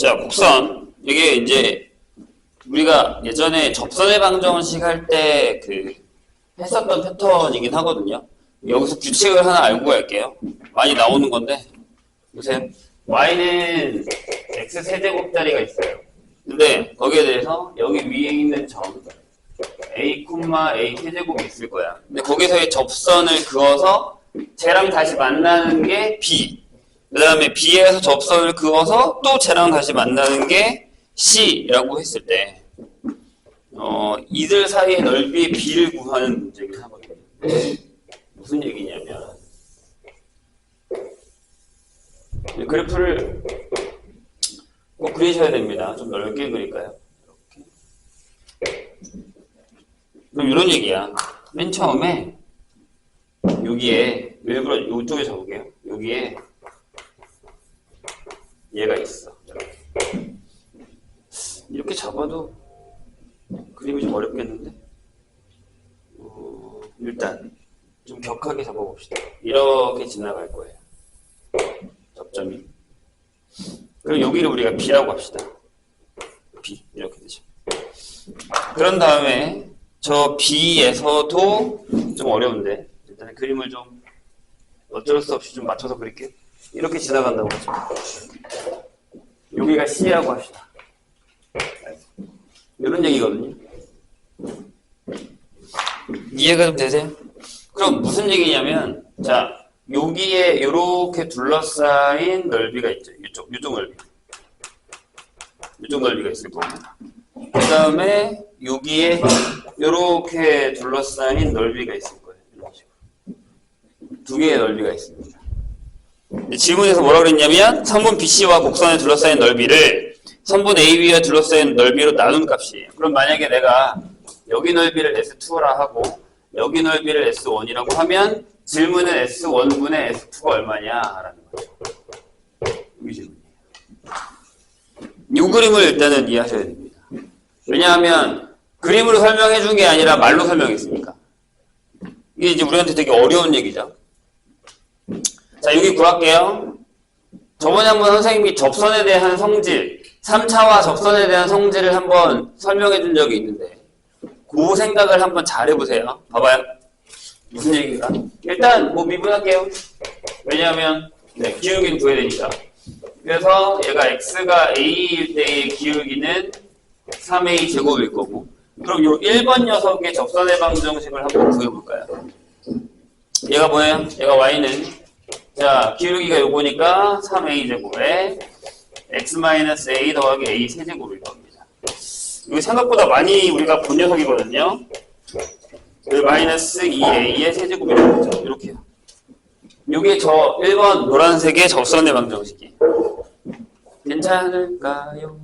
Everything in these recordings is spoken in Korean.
자, 곡선. 이게 이제 우리가 예전에 접선의 방정식 할 때 했었던 패턴이긴 하거든요. 여기서 규칙을 하나 알고 갈게요. 많이 나오는 건데. 보세요. y는 x 세제곱짜리가 있어요. 근데 거기에 대해서 여기 위에 있는 점 a, a 세제곱이 있을 거야. 근데 거기서의 접선을 그어서 쟤랑 다시 만나는 게 b. 그 다음에 b에서 접선을 그어서 또 쟤랑 다시 만나는 게 c라고 했을 때 이들 사이의 넓이의 b를 구하는 문제긴 하거든요. 무슨 얘기냐면 그래프를 꼭 그리셔야 됩니다. 좀 넓게 그릴까요? 이렇게. 그럼 이런 얘기야. 맨 처음에 여기에 일부러 이쪽에 적을게요. 여기에 얘가 있어. 이렇게 잡아도 그림이 좀 어렵겠는데? 일단 좀 격하게 잡아봅시다. 이렇게 지나갈 거예요. 접점이. 그럼 여기를 우리가 B라고 합시다. B. 이렇게 되죠. 그런 다음에 저 B에서도 좀 어려운데 일단 그림을 좀 어쩔 수 없이 좀 맞춰서 그릴게요. 이렇게 지나간다고 하죠. 여기가 C라고 합시다. 이런 얘기거든요. 이해가 좀 되세요? 그럼 무슨 얘기냐면, 자, 여기에 이렇게 둘러싸인 넓이가 있죠. 이쪽 넓이. 이쪽 넓이가 있을 거고. 그 다음에 여기에 이렇게 둘러싸인 넓이가 있을 거예요. 이런 식으로. 두 개의 넓이가 있습니다. 지문에서 뭐라 그랬냐면, 선분 BC와 곡선에 둘러싸인 넓이를 선분 AB와 둘러싸인 넓이로 나눈 값이에요. 그럼 만약에 내가 여기 넓이를 S2라 하고 여기 넓이를 S1이라고 하면 질문은 S1분의 S2가 얼마냐 라는 거죠. 이 질문이에요. 이 그림을 일단은 이해하셔야 됩니다. 왜냐하면 그림으로 설명해 준 게 아니라 말로 설명했으니까. 이게 이제 우리한테 되게 어려운 얘기죠. 자, 여기 구할게요. 저번에 한번 선생님이 접선에 대한 성질, 3차와 접선에 대한 성질을 한번 설명해 준 적이 있는데 그 생각을 한번 잘 해보세요. 봐봐요. 무슨 얘기인가? 일단 뭐 미분할게요. 왜냐하면 기울기는 구해야 되니까. 그래서 얘가 x가 a일 때의 기울기는 3a 제곱일 거고 그럼 요 1번 녀석의 접선의 방정식을 한번 구해볼까요? 얘가 뭐예요? 얘가 y는 자 기울기가 요거니까 3a 제곱에 x-a 더하기 a 세제곱일 겁니다. 이거 생각보다 많이 우리가 본 녀석이거든요. 마이너스 2a의 세제곱이 되죠. 이렇게요. 이게 저 1번 노란색의 접선의 방정식이. 괜찮을까요?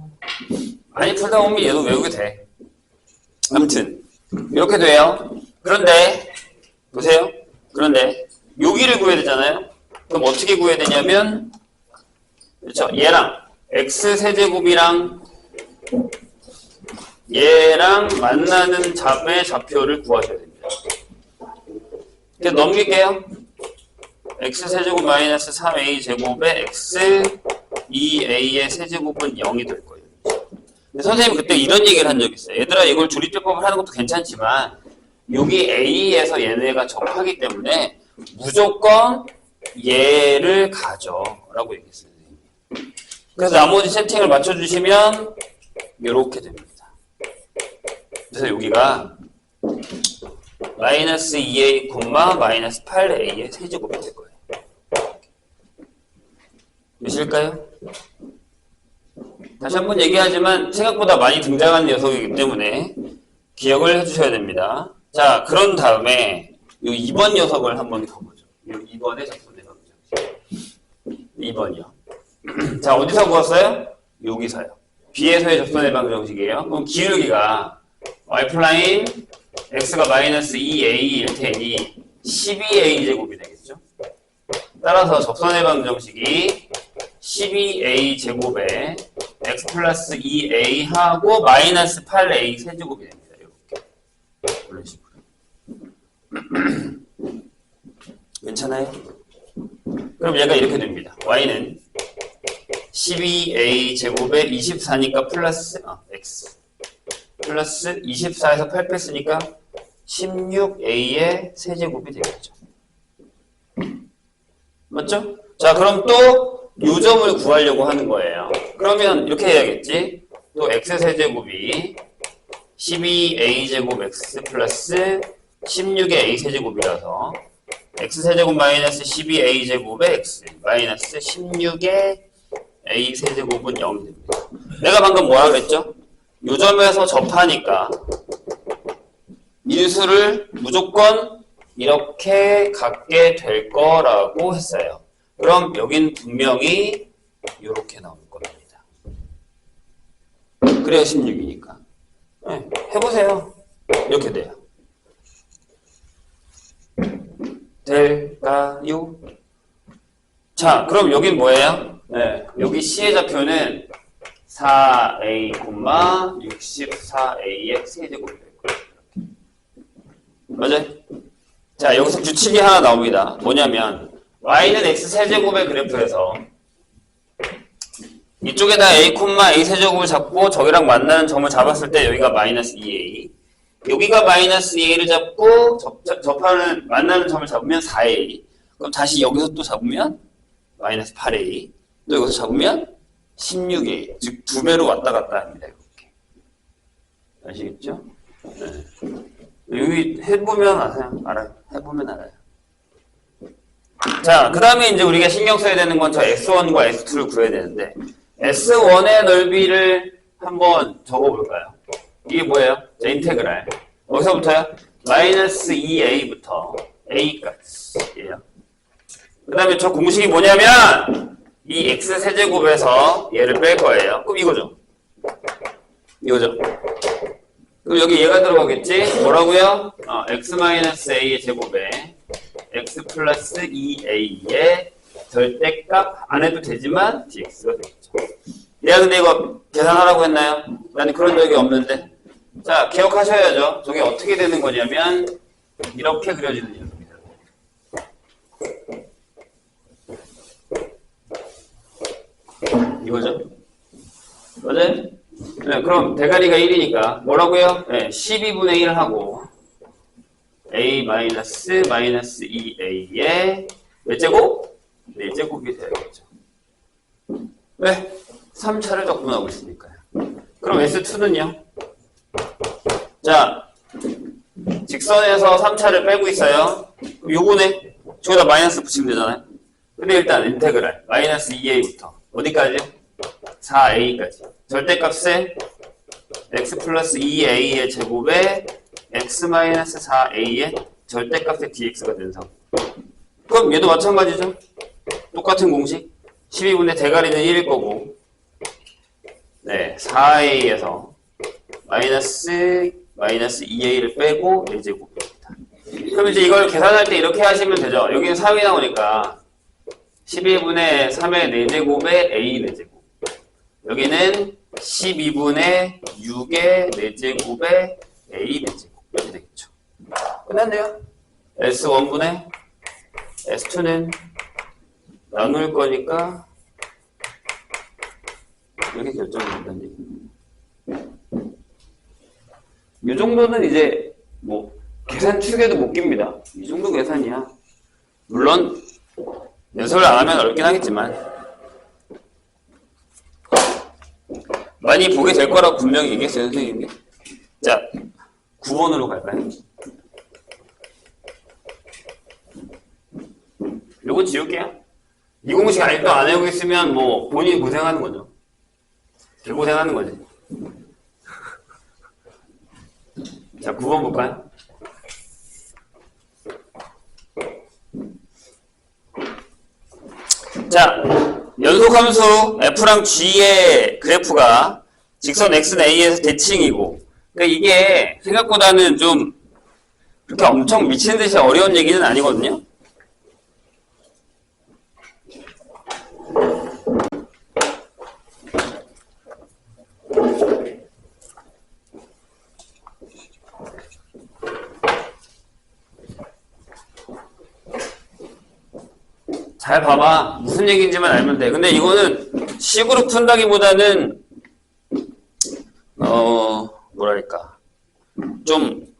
많이 풀다 보면 얘도 외우게 돼. 아무튼 이렇게 돼요. 그런데 보세요. 그런데 여기를 구해야 되잖아요. 그럼 어떻게 구해야 되냐면 그렇죠. 얘랑 x 세제곱이랑 얘랑 만나는 잡의 좌표를 구하셔야 됩니다. 그래서 넘길게요. x세제곱 마이너스 3a 제곱에 x 2a의 세제곱은 0이 될 거예요. 근데 선생님이 그때 이런 얘기를 한 적이 있어요. 얘들아 이걸 조립제법을 하는 것도 괜찮지만 여기 a에서 얘네가 접하기 때문에 무조건 얘를 가져 라고 얘기했어요. 그래서 나머지 세팅을 맞춰주시면 이렇게 됩니다. 그래서 여기가 마이너스 2a, 마이너스 8a의 세제곱이 될 거예요. 되실까요? 다시 한번 얘기하지만 생각보다 많이 등장하는 녀석이기 때문에 기억을 해주셔야 됩니다. 자, 그런 다음에 이 2번 녀석을 한번 가보죠. 이 2번의 접선의 방정식. 2번이요. 자, 어디서 구웠어요? 여기서요. B에서의 접선의 방정식이에요. 그럼 기울기가 y' x가 마이너스 2a일 테니 12a 제곱이 되겠죠. 따라서 접선의 방정식이 12a 제곱에 x 플러스 2a 하고 마이너스 8a 세제곱이 됩니다. 이렇게 이런 식으로. 괜찮아요? 그럼 얘가 이렇게 됩니다. y는 12a 제곱에 24니까 플러스 x 플러스 24에서 8 뺐으니까 16a의 세제곱이 되겠죠. 맞죠? 자, 그럼 또 요점을 구하려고 하는 거예요. 그러면 이렇게 해야겠지. 또 x세제곱이 12a 제곱 x 플러스 16의 a 세제곱이라서 x세제곱 마이너스 12a 제곱의 x 마이너스 16의 a 세제곱은 0이 됩니다. 내가 방금 뭐라 그랬죠? 요점에서 접하니까 인수를 무조건 이렇게 갖게 될 거라고 했어요. 그럼 여긴 분명히 이렇게 나올 겁니다. 그래야 16이니까. 네, 해보세요. 이렇게 돼요. 될까요? 자, 그럼 여긴 뭐예요? 네, 여기 C의 좌표는 4a, 64a의 세제곱이 될 거예요. 맞아요? 자, 여기서 규칙이 하나 나옵니다. 뭐냐면 y는 x 세제곱의 그래프에서 이쪽에다 a, a 세제곱을 잡고 저기랑 만나는 점을 잡았을 때 여기가 마이너스 2a, 여기가 마이너스 2a를 잡고 만나는 점을 잡으면 4a, 그럼 다시 여기서 또 잡으면 마이너스 8a, 또 여기서 잡으면 16a, 즉 2배로 왔다 갔다 합니다. 이렇게. 아시겠죠? 네. 여기 해보면 알아요. 해보면 알아요. 자, 그 다음에 이제 우리가 신경 써야 되는 건 저 S1과 S2를 구해야 되는데, S1의 넓이를 한번 적어볼까요? 이게 뭐예요? 자, 인테그랄. 어디서부터요? 마이너스 2a부터 a까지예요. 그 다음에 저 공식이 뭐냐면, 이 x 세제곱에서 얘를 뺄 거예요. 그럼 이거죠. 이거죠. 그럼 여기 얘가 들어가겠지? 뭐라고요? x-a의 제곱에 x 플러스 2a의 절대값 안 해도 되지만 dx가 되겠죠. 내가 근데 이거 계산하라고 했나요? 나는 그런 적이 없는데. 자, 기억하셔야죠. 저게 어떻게 되는 거냐면 이렇게 그려지는 녀석입니다. 이거죠? 맞아요? 네, 그럼 대가리가 1이니까 뭐라고요? 네, 12분의 1 하고 a-2a의 몇 제곱? 4제곱이 되야겠죠. 왜? 3차를 적분하고 있으니까요. 그럼 S2는요? 자, 직선에서 3차를 빼고 있어요. 요거네. 저기다 마이너스 붙이면 되잖아요. 근데 일단 인테그랄 마이너스 2a부터 어디까지요? 4a까지. 절대값에 x 플러스 2a의 제곱에 x 마이너스 4a의 절대값의 dx가 된 상황. 그럼 얘도 마찬가지죠. 똑같은 공식. 12분의 대가리는 1일 거고, 네, 4a에서 마이너스 2a를 빼고 4제곱입니다. 그럼 이제 이걸 계산할 때 이렇게 하시면 되죠. 여기는 3이 나오니까 12분의 3의 4제곱에 a 4제곱. 여기는 12분의 6의 4제곱에 a 4제곱. 이렇게 되겠죠. 끝났네요. S1분의 S2는 나눌 거니까 이렇게 결정된다는 얘기입니다. 이 정도는 이제 뭐 계산 축에도 못 깁니다. 이 정도 계산이야. 물론 연습을 안 하면 어렵긴 하겠지만 많이 보게 될 거라고 분명히 얘기했어요, 선생님이. 자, 9번으로 갈까요? 요거 지울게요. 이 공식 아직도 안 외우고 있으면 뭐 본인이 고생하는 거죠. 개고생하는 거지. 자, 9번 볼까요? 자, 연속함수 f랑 g의 그래프가 직선 x는 a에서 대칭이고, 그러니까 이게 생각보다는 좀 그렇게 엄청 미친 듯이 어려운 얘기는 아니거든요. 잘 봐봐. 무슨 얘기인지만 알면 돼. 근데 이거는 식으로 푼다기보다는 뭐랄까 좀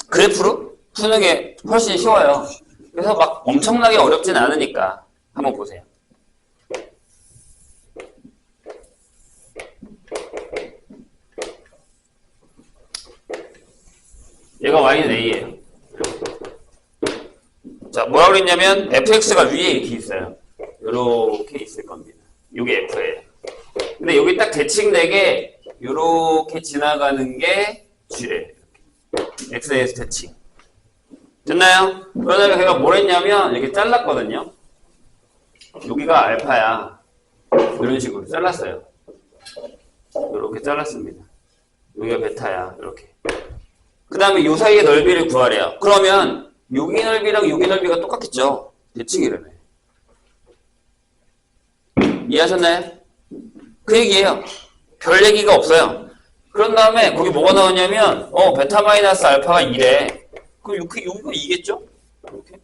그래프로 푸는 게 훨씬 쉬워요. 그래서 막 엄청나게 어렵진 않으니까 한번 보세요. 얘가 y는 a예요. 자, 뭐라고 그랬냐면 fx가 위에 이렇게 있어요. 이렇게 있을 겁니다. 이게 f예요. 근데 여기 딱 대칭되게 이렇게 지나가는 게 g래요. x에 대해서 대칭. 됐나요? 그러다가 걔가 뭘 했냐면 이렇게 잘랐거든요. 여기가 알파야. 이런 식으로 잘랐어요. 이렇게 잘랐습니다. 여기가 베타야. 이렇게. 그 다음에 이 사이의 넓이를 구하래요. 그러면 여기 넓이랑 여기 넓이가 똑같겠죠? 대칭이라며. 이해하셨나요? 그 얘기예요. 별 얘기가 없어요. 그런 다음에 거기 뭐가 나왔냐면 베타 마이너스 알파가 2래. 그럼 여기가 2겠죠? 이렇게.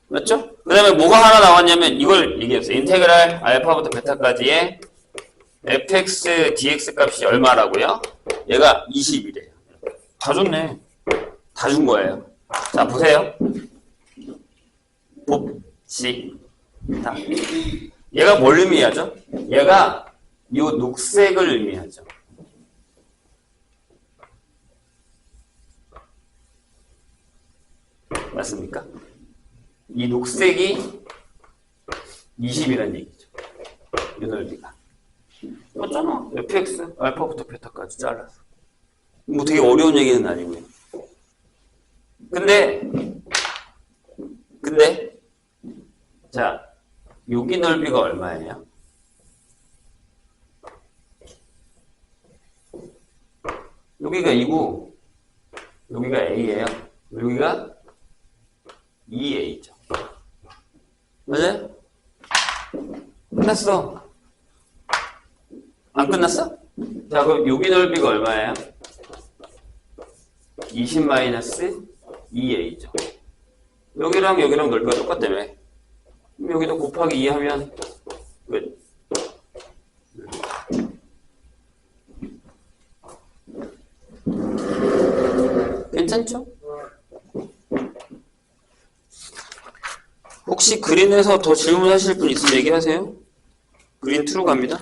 맞죠? 그 다음에 뭐가 하나 나왔냐면 이걸 얘기했어요. 인테그랄 알파부터 베타까지의 fx dx 값이 얼마라고요? 얘가 20이래요. 다 줬네. 다 준 거예요. 자, 보세요. 봅시다. 얘가 뭘 의미하죠? 얘가 이 녹색을 의미하죠. 맞습니까? 이 녹색이 20이라는 얘기죠. 이 넓이가. 맞잖아. fx 알파부터 베타까지 잘라서. 뭐 되게 어려운 얘기는 아니고요. 근데 자, 여기 넓이가 얼마예요? 여기가 2고 여기가 a예요. 여기가 2a죠. 맞아요? 끝났어. 안 끝났어? 자, 그럼 여기 넓이가 얼마예요? 20-2a죠. 여기랑 여기랑 넓이가 똑같다며. 여기도 곱하기 2 하면 끝. 괜찮죠? 혹시 그린에서 더 질문하실 분 있으면 얘기하세요. 그린 2로 갑니다.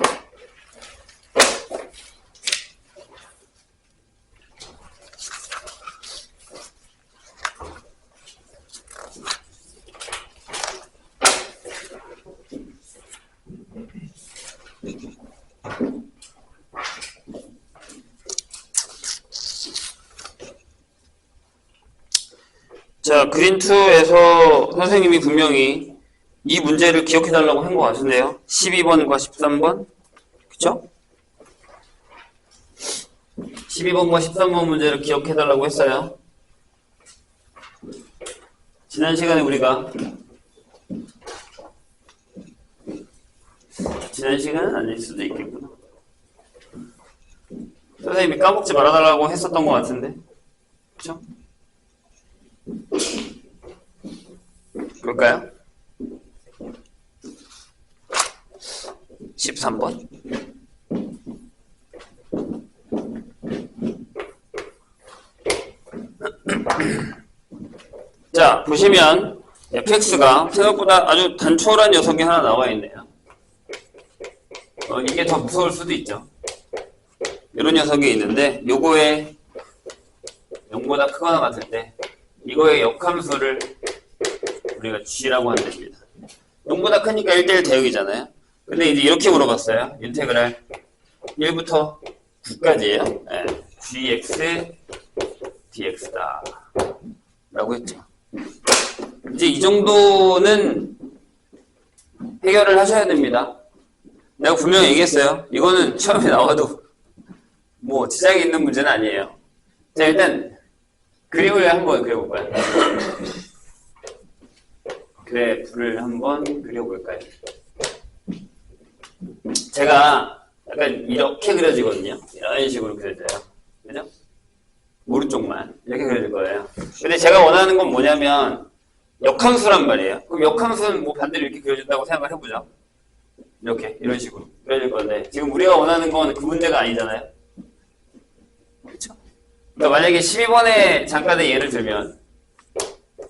자, 그린2에서 선생님이 분명히 이 문제를 기억해달라고 한 것 같은데요. 12번과 13번. 그쵸? 12번과 13번 문제를 기억해달라고 했어요. 지난 시간에 우리가 지난 시간은 아닐 수도 있겠구나. 선생님이 까먹지 말아달라고 했었던 것 같은데. 그쵸? 그럴까요? 13번. 자, 보시면 fx가 생각보다 아주 단촐한 녀석이 하나 나와 있네요. 이게 더 무서울 수도 있죠. 이런 녀석이 있는데 요거의 0보다 크거나 같을 때 이거의 역함수를 우리가 g라고 한답니다. 0보다 크니까 1대1 대역이잖아요. 근데 이제 이렇게 물어봤어요. 인테그랄 1부터 9까지예요. 네. gx dx다 라고 했죠. 이제 이 정도는 해결을 하셔야 됩니다. 내가 분명히 얘기했어요. 이거는 처음에 나와도 뭐 지장이 있는 문제는 아니에요. 자, 일단 그림을 한번 그려볼까요? 그래프를 한번 그려볼까요? 제가 약간 이렇게 그려지거든요. 이런 식으로 그려져요. 그죠? 오른쪽만 이렇게 그려질 거예요. 근데 제가 원하는 건 뭐냐면 역함수란 말이에요. 그럼 역함수는 뭐 반대로 이렇게 그려진다고 생각을 해보죠. 이렇게, 이런 식으로 그려질 건데, 지금 우리가 원하는 건 그 문제가 아니잖아요. 그렇죠? 그러니까 만약에 12번에 잠깐의 예를 들면,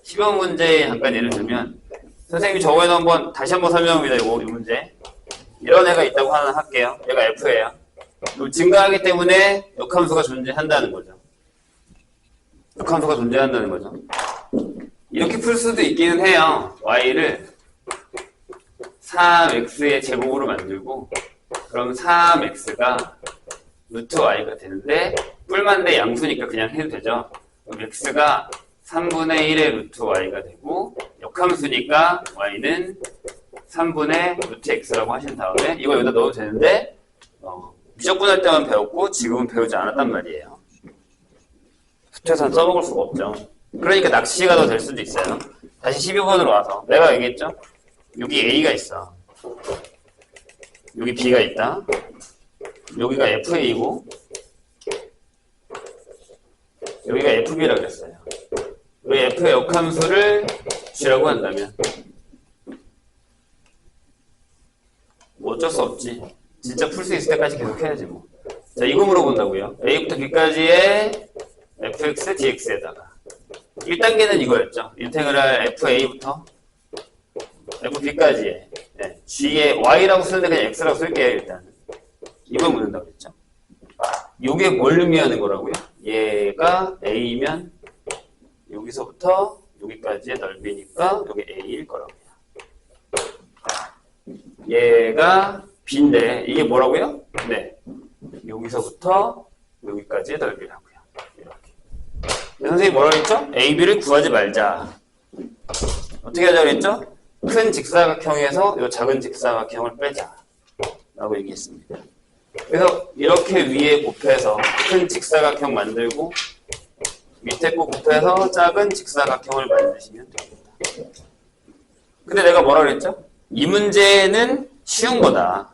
12번 문제에 잠깐 예를 들면, 선생님이 저거에도 다시 한번 설명합니다. 이 문제. 이런 애가 있다고 하나 할게요. 얘가 F예요. 그럼 증가하기 때문에 역함수가 존재한다는 거죠. 역함수가 존재한다는 거죠. 이렇게 풀 수도 있기는 해요. y를 3x의 제곱으로 만들고, 그럼 3x가 루트 y가 되는데, 뿔만데 양수니까 그냥 해도 되죠. 그럼 x가 3분의 1의 루트 y가 되고, 역함수니까 y는 3분의 루트 x라고 하신 다음에, 이거 여기다 넣어도 되는데, 미적분할 때만 배웠고, 지금은 배우지 않았단 말이에요. 수태산 써먹을 수가 없죠. 그러니까 낚시가 더 될 수도 있어요. 다시 12번으로 와서. 내가 얘기했죠? 여기 A가 있어. 여기 B가 있다. 여기가 FA고, 여기가 FB라고 그랬어요. 여기 F의 역함수를 G라고 한다면, 뭐 어쩔 수 없지. 진짜 풀 수 있을 때까지 계속 해야지 뭐. 자, 이거 물어본다고요. A부터 B까지의 fx dx에다가 1단계는 이거였죠. 인테그랄 fa부터 fb까지의 g의 y라고 쓰는데 그냥 x라고 쓸게요. 일단 이걸 묻는다고 했죠. 이게 뭘 의미하는 거라고요? 얘가 a면 여기서부터 여기까지의 넓이니까 여기 a일 거라고요. 얘가 b인데 이게 뭐라고요? 네, 여기서부터 여기까지의 넓이라고요. 이렇게. 선생님이 뭐라고 했죠? AB를 구하지 말자. 어떻게 하자고 했죠? 큰 직사각형에서 이 작은 직사각형을 빼자 라고 얘기했습니다. 그래서 이렇게 위에 곱해서 큰 직사각형 만들고 밑에 거 곱해서 작은 직사각형을 만드시면 됩니다. 근데 내가 뭐라고 했죠? 이 문제는 쉬운 거다.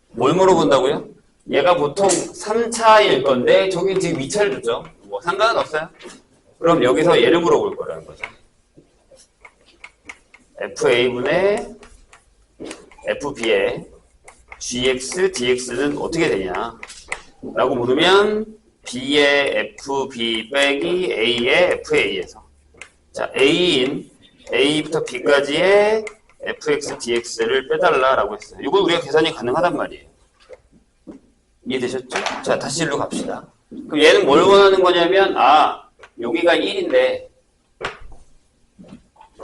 뭘 물어본다고요? 얘가 보통 3차일 건데 저기 지금 2차를 줬죠. 뭐 상관은 없어요. 그럼 여기서 얘를 물어볼 거라는 거죠. FA분의 FB의 GX, DX는 어떻게 되냐 라고 물으면 B의 FB 빼기 A의 FA에서 자 A인 A부터 B까지의 FX, DX를 빼달라라고 했어요. 이걸 우리가 계산이 가능하단 말이에요. 이해되셨죠? 자, 다시 일로 갑시다. 그럼 얘는 뭘 원하는 거냐면, 여기가 1인데,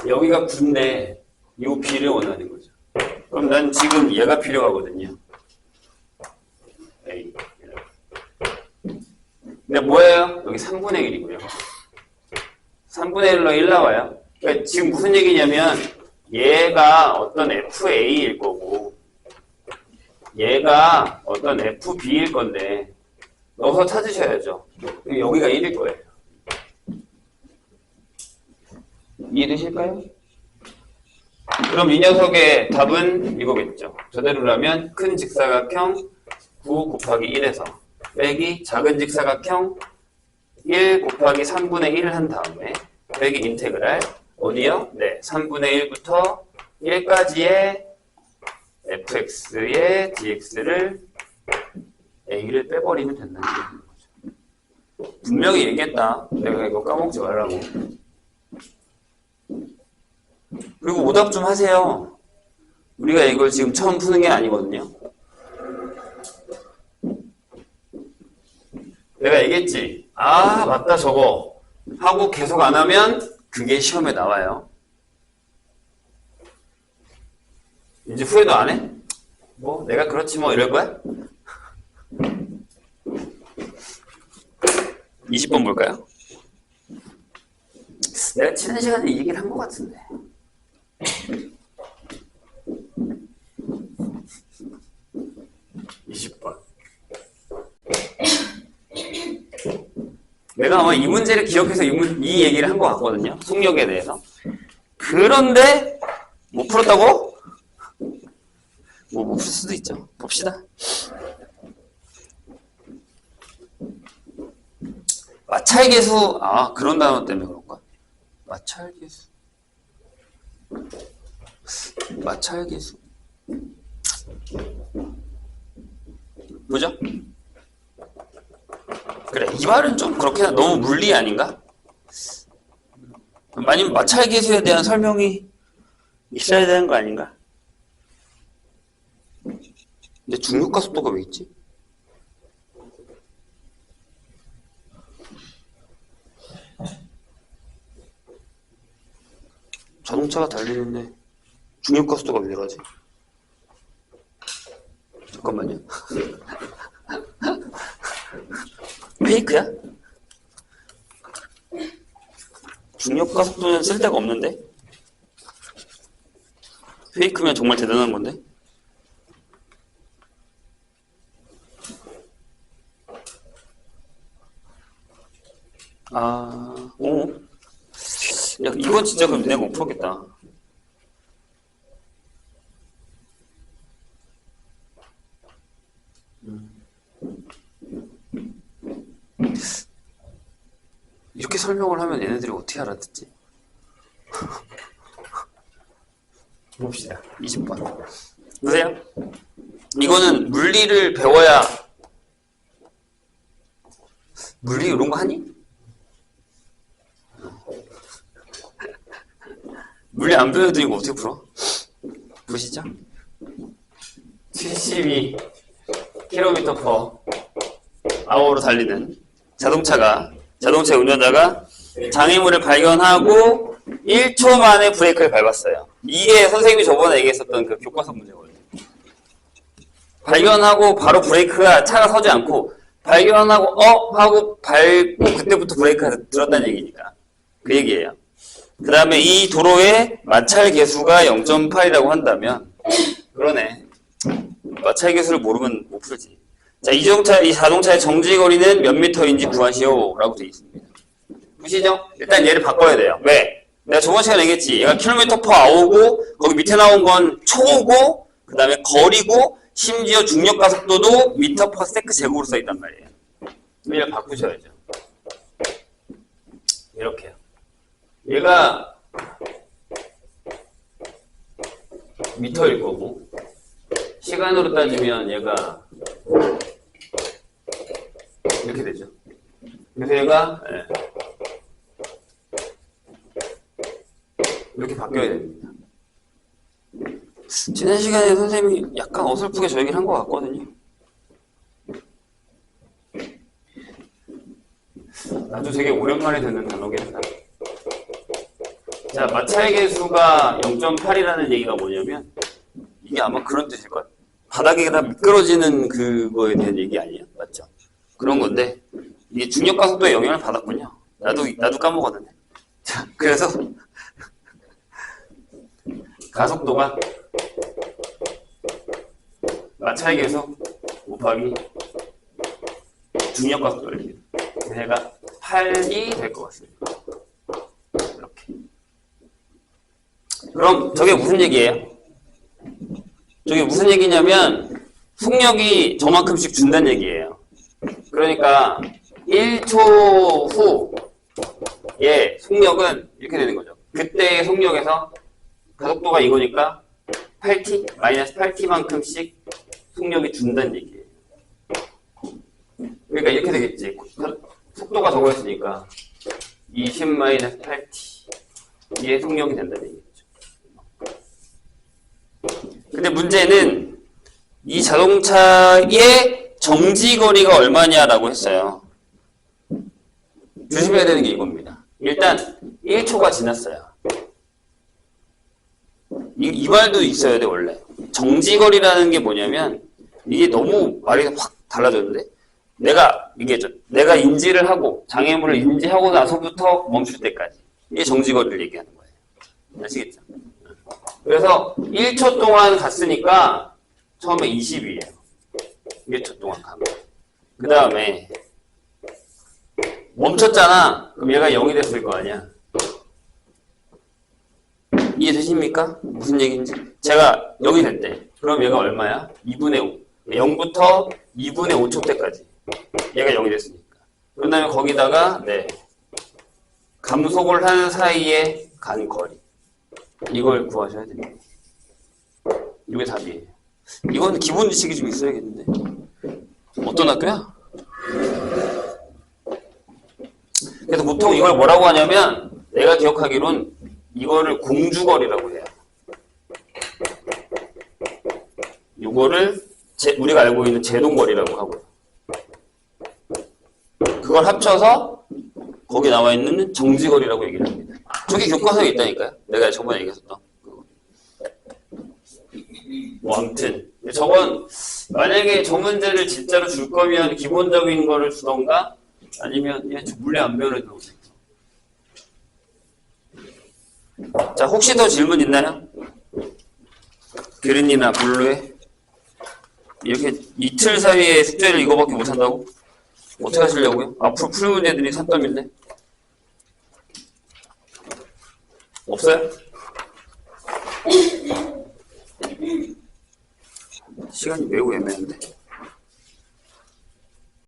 여기가 9인데, 이 B를 원하는 거죠. 그럼 난 지금 얘가 필요하거든요. A. 근데 뭐예요? 여기 3분의 1이고요. 3분의 1로 1 나와요. 그러니까 지금 무슨 얘기냐면, 얘가 어떤 FA일 거고, 얘가 어떤 FB일 건데 넣어서 찾으셔야죠. 여기가 1일 거예요. 이해되실까요? 그럼 이 녀석의 답은 이거겠죠. 저대로라면 큰 직사각형 9 곱하기 1에서 빼기 작은 직사각형 1 곱하기 3분의 1을 한 다음에 빼기 인테그랄 어디요? 네, 3분의 1부터 1까지의 fx의 dx를 a를 빼버리면 된다는 거죠. 분명히 얘기했다. 내가 이거 까먹지 말라고. 그리고 오답 좀 하세요. 우리가 이걸 지금 처음 푸는 게 아니거든요. 내가 얘기했지. 맞다 저거 하고 계속 안 하면 그게 시험에 나와요. 이제 후회도 안 해? 뭐 내가 그렇지 뭐 이럴 거야? 20번 볼까요? 내가 지난 시간에 이 얘기를 한 것 같은데. 내가 아마 이 문제를 기억해서 이 얘기를 한 것 같거든요. 속력에 대해서. 그런데 못 풀었다고? 못 풀 수도 있죠. 봅시다. 마찰계수, 그런 단어 때문에 그런가? 마찰계수. 마찰계수. 보죠? 그래, 이 말은 좀 그렇게 너무 물리 아닌가? 아니면 마찰계수에 대한 설명이 있어야 되는 거 아닌가? 근데 중력가 속도가 왜 있지? 자동차가 달리는데 중력가 속도가 왜 이러지? 잠깐만요. 페이크야? 중력가 속도는 쓸 데가 없는데? 페이크면 정말 대단한 건데? 오. 야, 이건 진짜 그럼 내가 못 풀었겠다. 이렇게 설명을 하면 얘네들이 어떻게 알아듣지? 봅시다. 20번. 보세요. 이거는 물리를 배워야, 물리 이런 거 하니? 물리 안 배워도 이거 어떻게 풀어? 보시죠. 72km/h로 달리는 자동차 운전자가 장애물을 발견하고 1초 만에 브레이크를 밟았어요. 이게 선생님이 저번에 얘기했었던 그 교과서 문제거든요. 발견하고 바로 차가 서지 않고 발견하고 하고 밟고 그때부터 브레이크가 들었다는 얘기니까 그 얘기예요. 그 다음에 이 도로의 마찰 계수가 0.8이라고 한다면 그러네. 마찰 계수를 모르면 못 풀지. 자, 이 자동차의 정지 거리는 몇 미터인지 구하시오 라고 되어 있습니다. 보시죠? 일단 얘를 바꿔야 돼요. 왜? 내가 저번 시간에 얘기했지. 얘가 km/h고 거기 밑에 나온 건 초고 그 다음에 거리고 심지어 중력 가속도도 m/s 제곱으로 써있단 말이에요. 얘를 바꾸셔야죠. 이렇게요. 얘가 미터일 거고 시간으로 따지면 얘가 이렇게 되죠. 그래서 얘가 이렇게 바뀌어야 됩니다. 지난 시간에 선생님이 약간 어설프게 저 얘기를 한 것 같거든요. 나도 되게 오랜만에 듣는 단어긴 하다. 자, 마찰 계수가 0.8이라는 얘기가 뭐냐면 이게 아마 그런 뜻일 거야. 바닥에다 미끄러지는 그거에 대한 얘기 아니에요? 맞죠? 그런 건데 이게 중력 가속도에 영향을 받았군요. 나도 까먹었는데. 자, 그래서 가속도가 마찰 계수 곱하기 중력 가속도를 얘가 8이 될 것 같습니다. 이렇게. 그럼 저게 무슨 얘기예요? 저게 무슨 얘기냐면 속력이 저만큼씩 준다는 얘기예요. 그러니까 1초 후의 속력은 이렇게 되는 거죠. 그때의 속력에서 가속도가 이거니까 8t, 마이너스 8t만큼씩 속력이 준다는 얘기예요. 그러니까 이렇게 되겠지. 속도가 적어졌으니까 20 마이너스 8t 이게 속력이 된다는 얘기죠. 근데 문제는 이 자동차의 정지거리가 얼마냐라고 했어요. 조심해야 되는 게 이겁니다. 일단 1초가 지났어요. 이 말도 있어야 돼 원래. 정지거리라는 게 뭐냐면 이게 너무 말이 확 달라졌는데 내가 인지를 하고 장애물을 인지하고 나서부터 멈출 때까지 이게 정지거리를 얘기하는 거예요. 아시겠죠? 그래서 1초 동안 갔으니까 처음에 20이에요. 1초 동안 가면. 그 다음에 멈췄잖아. 그럼 얘가 0이 됐을 거 아니야. 이해되십니까? 무슨 얘기인지? 제가 0이 될 때 그럼 얘가 얼마야? 2분의 5. 0부터 2분의 5초 때까지 얘가 0이 됐으니까. 그 다음에 거기다가 감속을 한 사이에 간 거리. 이걸 구하셔야 됩니다. 이게 답이에요. 이건 기본 지식이 좀 있어야겠는데. 어떤 학교야? 그래서 보통 이걸 뭐라고 하냐면 내가 기억하기론 이거를 공주거리라고 해요. 이거를 우리가 알고 있는 제동거리라고 하고요. 그걸 합쳐서 거기 나와 있는 정지거리라고 얘기를 합니다. 저게 교과서에 있다니까요. 내가 저번에 얘기했었던 그거. 뭐 아무튼 저건 만약에 저 문제를 진짜로 줄 거면 기본적인 거를 주던가 아니면 그냥 물리 안 배우려고. 자, 혹시 더 질문 있나요? 그린이나 블루에 이렇게 이틀 사이에 숙제를 이거밖에 못 한다고? 어떻게 하시려고요? 앞으로 풀 문제들이 산더미인데? 없어요? 시간이 매우 애매한데.